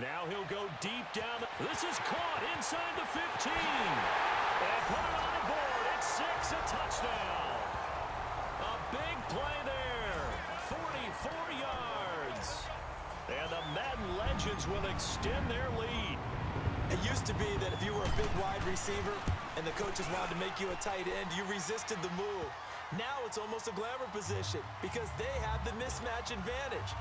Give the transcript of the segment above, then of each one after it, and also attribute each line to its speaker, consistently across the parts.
Speaker 1: Now he'll go deep down. This is caught inside the 15. And put it on the board. It's 6, a touchdown. A big play there. 44 yards. And the Madden Legends will extend their lead.
Speaker 2: It used to be that if you were a big wide receiver and the coaches wanted to make you a tight end, you resisted the move. Now it's almost a glamour position because they have the mismatch advantage.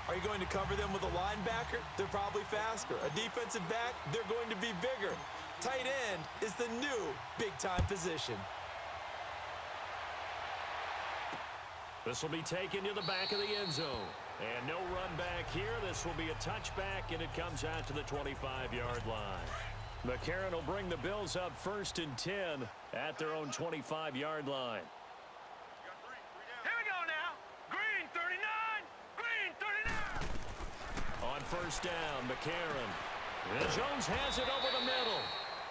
Speaker 2: Are you going to cover them with a linebacker? They're probably faster. A defensive back? They're going to be bigger. Tight end is the new big-time position.
Speaker 1: This will be taken to the back of the end zone. And no run back here. This will be a touchback, and it comes out to the 25-yard line. McCarron will bring the Bills up 1st and 10 at their own 25-yard line.
Speaker 3: Here we go now. Green 39. Green 39.
Speaker 1: On 1st down, McCarron. And Jones has it over the middle.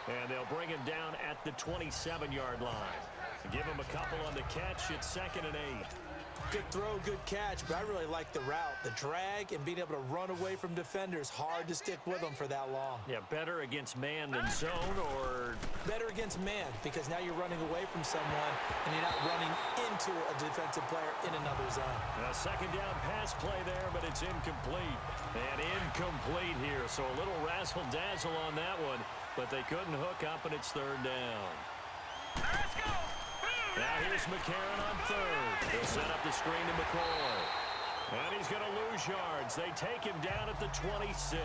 Speaker 1: And they'll bring him down at the 27-yard line. Give him a couple on the catch. It's 2nd and 8.
Speaker 2: Good throw, good catch, but I really like the route. The drag and being able to run away from defenders, hard to stick with them for that long.
Speaker 1: Yeah, better against man than zone, or?
Speaker 2: Better against man, because now you're running away from someone and you're not running into a defensive player in another zone.
Speaker 1: A 2nd down pass play there, but it's incomplete. And incomplete here, so a little razzle-dazzle on that one, but they couldn't hook up, and it's 3rd down.
Speaker 3: Let's go.
Speaker 1: Now here's McCarron on 3rd. He'll set up the screen to McCoy. And he's going to lose yards. They take him down at the 26.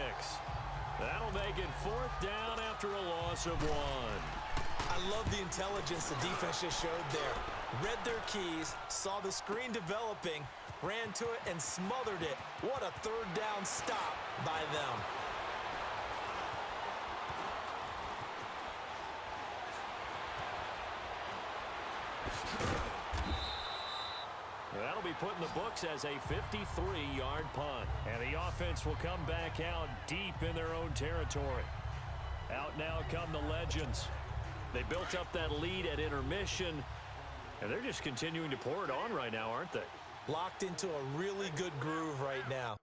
Speaker 1: That'll make it 4th down after a loss of 1.
Speaker 2: I love the intelligence the defense just showed there. Read their keys, saw the screen developing, ran to it, and smothered it. What a 3rd down stop by them.
Speaker 1: That'll be put in the books as a 53-yard punt. And the offense will come back out deep in their own territory. Out now come the Legends. They built up that lead at intermission, and they're just continuing to pour it on right now, aren't they?
Speaker 2: Locked into a really good groove right now.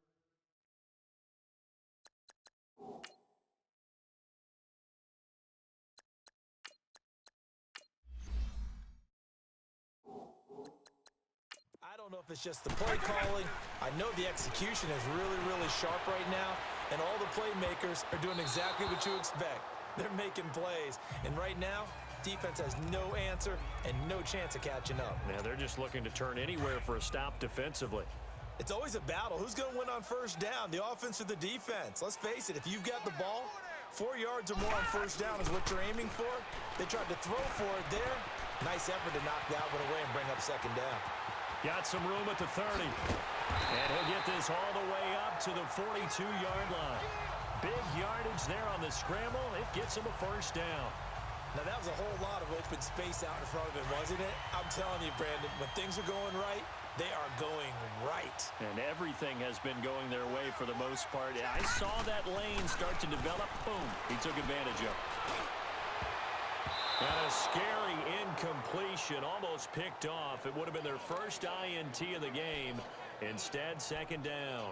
Speaker 2: I don't know if it's just the play calling. I know the execution is really, really sharp right now, and all the playmakers are doing exactly what you expect. They're making plays, and right now, defense has no answer and no chance of catching up.
Speaker 1: Now they're just looking to turn anywhere for a stop defensively.
Speaker 2: It's always a battle. Who's going to win on 1st down, the offense or the defense? Let's face it, if you've got the ball, 4 yards or more on 1st down is what you're aiming for. They tried to throw for it there. Nice effort to knock that one away and bring up 2nd down.
Speaker 1: Got some room at the 30. And he'll get this all the way up to the 42-yard line. Big yardage there on the scramble. It gets him a 1st down.
Speaker 2: Now, that was a whole lot of open space out in front of him, wasn't it? I'm telling you, Brandon, when things are going right, they are going right.
Speaker 1: And everything has been going their way for the most part. I saw that lane start to develop. Boom. He took advantage of it. And a scary incompletion, almost picked off. It would have been their first INT of the game. Instead, 2nd down.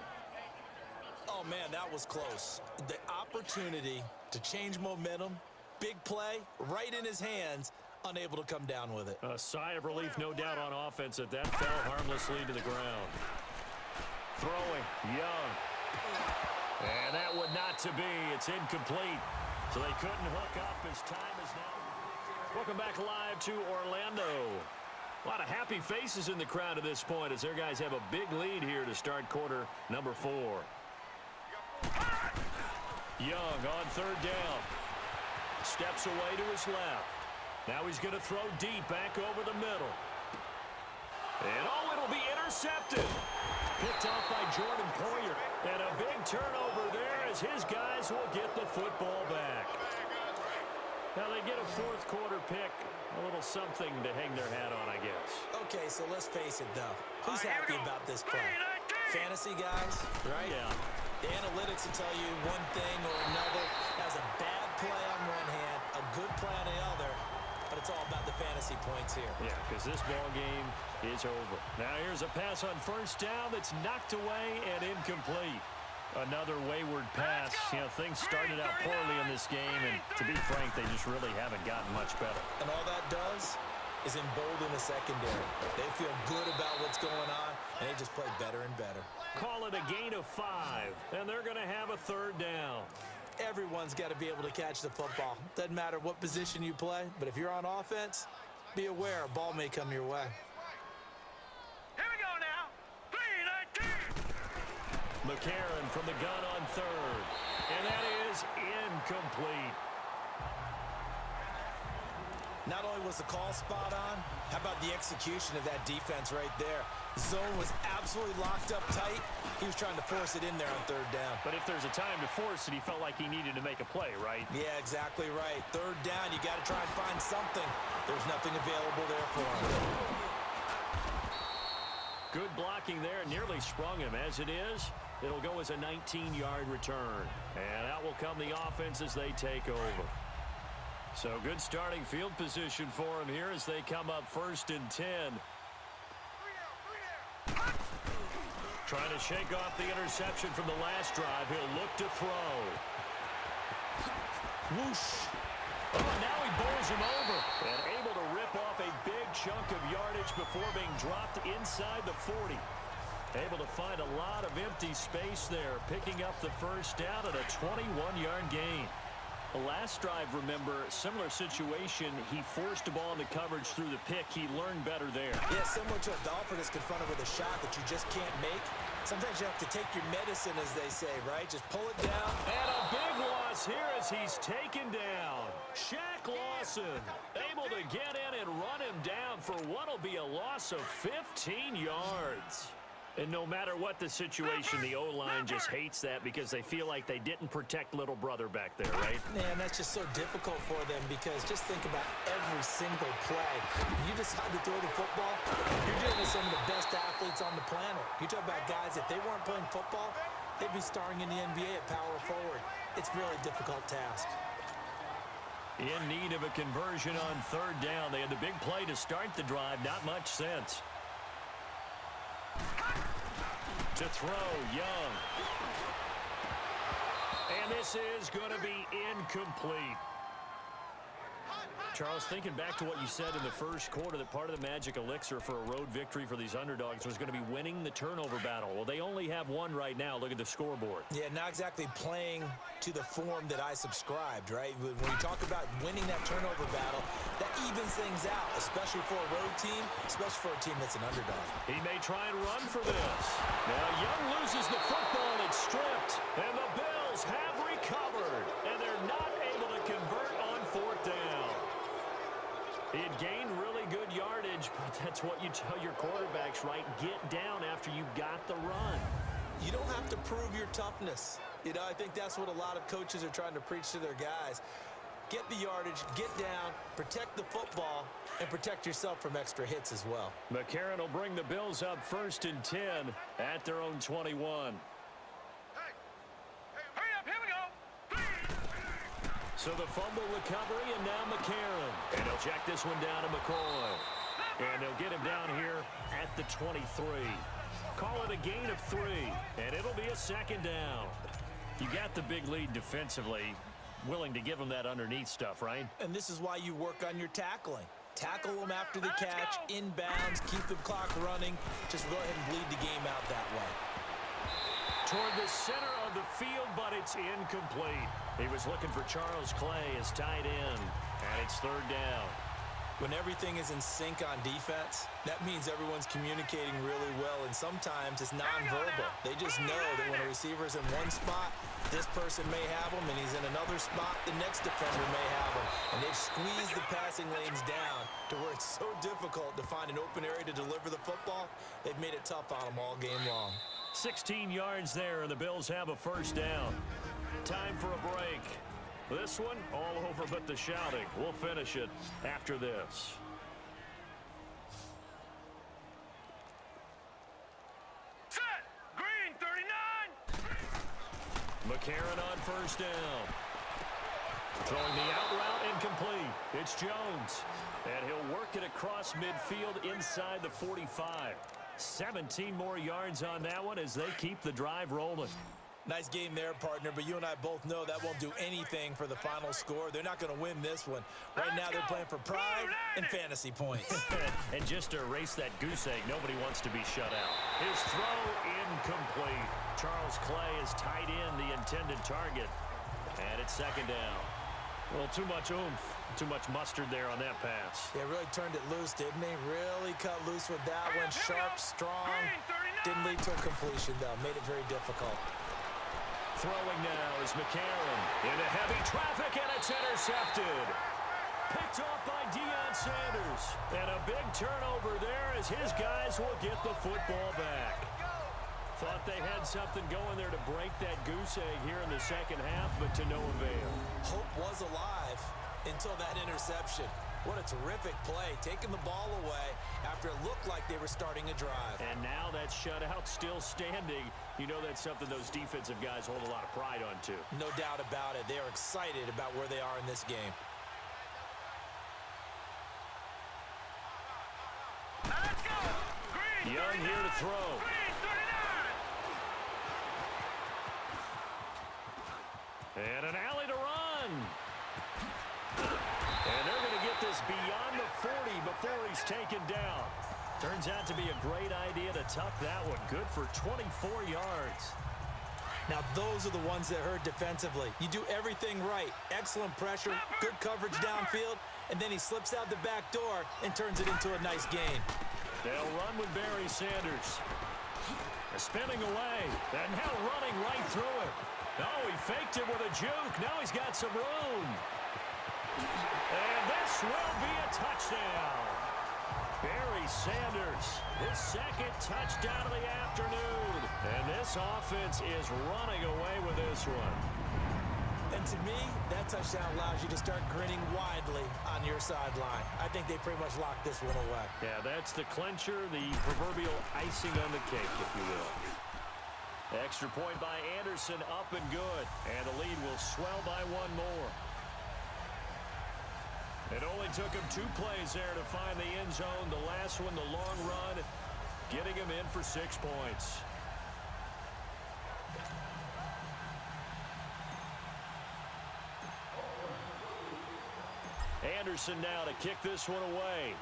Speaker 2: Oh, man, that was close. The opportunity to change momentum, big play, right in his hands, unable to come down with it.
Speaker 1: A sigh of relief, no doubt, on offense that fell harmlessly to the ground. Throwing, Young. And that would not to be. It's incomplete. So they couldn't hook up as time is now. Welcome back live to Orlando. A lot of happy faces in the crowd at this point as their guys have a big lead here to start quarter number 4. Young on 3rd down. Steps away to his left. Now he's going to throw deep back over the middle. And it'll be intercepted. Picked off by Jordan Poyer. And a big turnover there as his guys will get the football back. Now they get a 4th quarter pick. A little something to hang their hat on, I guess.
Speaker 2: Okay, so let's face it, though. Who's happy about this play? Fantasy guys, right?
Speaker 1: Yeah.
Speaker 2: The analytics will tell you one thing or another. Has a bad play on one hand, a good play on the other, but it's all about the fantasy points here.
Speaker 1: Yeah, because this ball game is over. Now here's a pass on 1st down that's knocked away and incomplete. Another wayward pass. You know, things started out poorly in this game, and to be frank, they just really haven't gotten much better.
Speaker 2: And all that does is embolden the secondary. They feel good about what's going on, and they just play better and better.
Speaker 1: Call it a gain of 5, and they're going to have a third down.
Speaker 2: Everyone's got to be able to catch the football. Doesn't matter what position you play, but if you're on offense, be aware a ball may come your way.
Speaker 3: Here we go now. 3-19.
Speaker 1: McCarron from the gun on third, and that is incomplete.
Speaker 2: Not only was the call spot on, how about the execution of that defense right there? Zone was absolutely locked up tight. He was trying to force it in there on third down.
Speaker 1: But if there's a time to force it, he felt like he needed to make a play, right?
Speaker 2: Yeah, exactly right. Third down, you got to try and find something. There's nothing available there for him.
Speaker 1: Good blocking there, nearly sprung him. As it is, it'll go as a 19-yard return. And out will come the offense as they take over. So good starting field position for him here as they come up 1st and 10. Trying to shake off the interception from the last drive. He'll look to throw. Whoosh. Oh, now he bowls him over. And able to rip off a big chunk of yardage before being dropped inside the 40. Able to find a lot of empty space there, picking up the first down at a 21-yard gain. The last drive, remember, similar situation. He forced the ball into coverage through the pick. He learned better there.
Speaker 2: Yeah, similar to a golfer that's confronted with a shot that you just can't make. Sometimes you have to take your medicine, as they say, right? Just pull it down.
Speaker 1: And a big loss here as he's taken down. Shaq Lawson able to get in and run him down for what will be a loss of 15 yards. And no matter what the situation, the O-line just hates that because they feel like they didn't protect little brother back there, right?
Speaker 2: Man, that's just so difficult for them because just think about every single play. When you decide to throw the football, you're dealing with some of the best athletes on the planet. You talk about guys, if they weren't playing football, they'd be starring in the NBA at power forward. It's a really difficult task.
Speaker 1: In need of a conversion on third down. They had the big play to start the drive. Not much sense. To throw, Young. And this is going to be incomplete. Charles, thinking back to what you said in the first quarter, that part of the magic elixir for a road victory for these underdogs was going to be winning the turnover battle. Well, they only have one right now. Look at the scoreboard.
Speaker 2: Yeah, not exactly playing to the form that I subscribed, right? When you talk about winning that turnover battle, that evens things out, especially for a road team, especially for a team that's an underdog.
Speaker 1: He may try and run for this. Now Young loses the football, and it's stripped. And the Bills have recovered. And they're not able to convert on fourth down. He had gained really good yardage, but that's what you tell your quarterbacks, right? Get down after you got the run.
Speaker 2: You don't have to prove your toughness. You know, I think that's what a lot of coaches are trying to preach to their guys. Get the yardage, get down, protect the football, and protect yourself from extra hits as well.
Speaker 1: McCarron will bring the Bills up 1st and 10 at their own 21.
Speaker 3: Hurry up, here we go.
Speaker 1: So the fumble recovery, and now McCarron. And he'll check this one down to McCoy. And they'll get him down here at the 23. Call it a gain of 3, and it'll be a second down. You got the big lead defensively, willing to give them that underneath stuff, right?
Speaker 2: And this is why you work on your tackling. Tackle them after the catch, inbounds, keep the clock running. Just go ahead and bleed the game out that way.
Speaker 1: Toward the center of the field, but it's incomplete. He was looking for Charles Clay as tight end, and it's third down.
Speaker 2: When everything is in sync on defense, that means everyone's communicating really well, and sometimes it's nonverbal. They just know that when a receiver's in one spot, this person may have him, and he's in another spot, the next defender may have him. And they've squeezed the passing lanes down to where it's so difficult to find an open area to deliver the football. They've made it tough on them all game long.
Speaker 1: 16 yards there, and the Bills have a first down. Time for a break. This one, all over but the shouting. We'll finish it after this.
Speaker 3: Set. Green, 39.
Speaker 1: McCarron on first down. Throwing the out route incomplete. It's Jones. And he'll work it across midfield inside the 45. 17 more yards on that one as they keep the drive rolling.
Speaker 2: Nice game there, partner, but you and I both know that won't do anything for the final score. They're not going to win this one. Right now, they're playing for pride and fantasy points.
Speaker 1: And just to erase that goose egg, nobody wants to be shut out. His throw incomplete. Charles Clay has tied in the intended target. And it's second down. Well, too much oomph, too much mustard there on that pass.
Speaker 2: Yeah, really turned it loose, didn't he? Really cut loose with that one. Sharp, strong. Didn't lead to a completion, though. Made it very difficult.
Speaker 1: Throwing now is McCarron into heavy traffic, and it's intercepted. Picked off by Deion Sanders. And a big turnover there as his guys will get the football back. Thought they had something going there to break that goose egg here in the second half, but to no avail.
Speaker 2: Hope was alive until that interception. What a terrific play, taking the ball away after it looked like they were starting a drive.
Speaker 1: And now that shutout still standing. You know that's something those defensive guys hold a lot of pride on, too.
Speaker 2: No doubt about it. They are excited about where they are in this game.
Speaker 3: Let's go. Green,
Speaker 1: Young
Speaker 3: 39.
Speaker 1: here to throw.
Speaker 3: Green, 39.
Speaker 1: And an alley to run. And they're going to get this beyond the 40 before he's taken down. Turns out to be a great idea to tuck that one. Good for 24 yards.
Speaker 2: Now, those are the ones that hurt defensively. You do everything right. Excellent pressure, good coverage downfield, and then he slips out the back door and turns it into a nice gain.
Speaker 1: They'll run with Barry Sanders. Spinning away, and now running right through it. Oh, he faked it with a juke. Now he's got some room. And this will be a touchdown. Barry Sanders, his second touchdown of the afternoon. And this offense is running away with this one.
Speaker 2: And to me, that touchdown allows you to start grinning widely on your sideline. I think they pretty much locked this one away.
Speaker 1: Yeah, that's the clincher, the proverbial icing on the cake, if you will. Extra point by Anderson, up and good. And the lead will swell by one more. It only took him 2 plays there to find the end zone. The last one, the long run, getting him in for 6 points. Anderson now to kick this one away.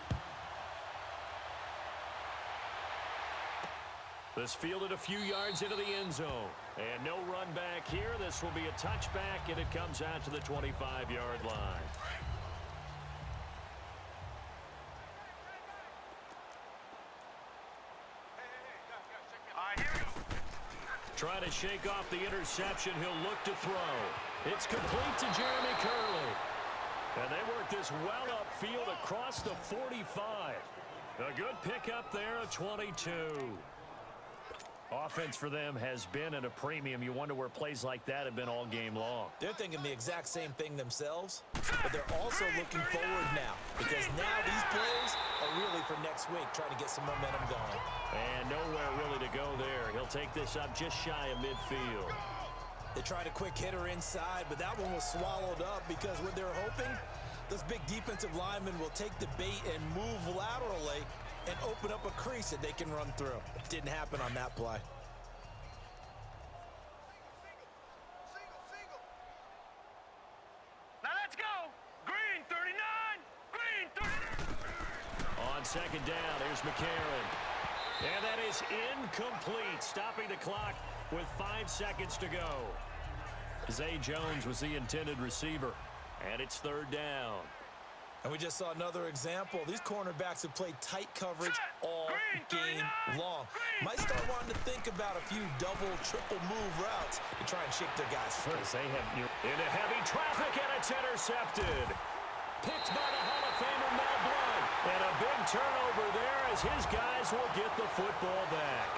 Speaker 1: This fielded a few yards into the end zone. And no run back here. This will be a touchback, and it comes out to the 25-yard line. Trying to shake off the interception. He'll look to throw. It's complete to Jeremy Curley. And they work this well upfield across the 45. A good pickup there, a 22. Offense for them has been at a premium. You wonder where plays like that have been all game long.
Speaker 2: They're thinking the exact same thing themselves, but they're also looking forward now because now these plays are really for next week, trying to get some momentum going.
Speaker 1: And nowhere really to go there. He'll take this up just shy of midfield.
Speaker 2: They tried a quick hitter inside, but that one was swallowed up because what they're hoping, those big defensive linemen will take the bait and move laterally and open up a crease that they can run through. It didn't happen on that play.
Speaker 3: Now let's go. Green, 39. Green, 39.
Speaker 1: On second down, there's McCarron. And that is incomplete, stopping the clock with 5 seconds to go. Zay Jones was the intended receiver, and it's third down.
Speaker 2: And we just saw another example. These cornerbacks have played tight coverage all game long. Might start wanting to think about a few double, triple move routes to try and shake their guys free.
Speaker 1: They have into heavy traffic, and it's intercepted. Picked by the Hall of Famer Mel Blount. And a big turnover there as his guys will get the football back.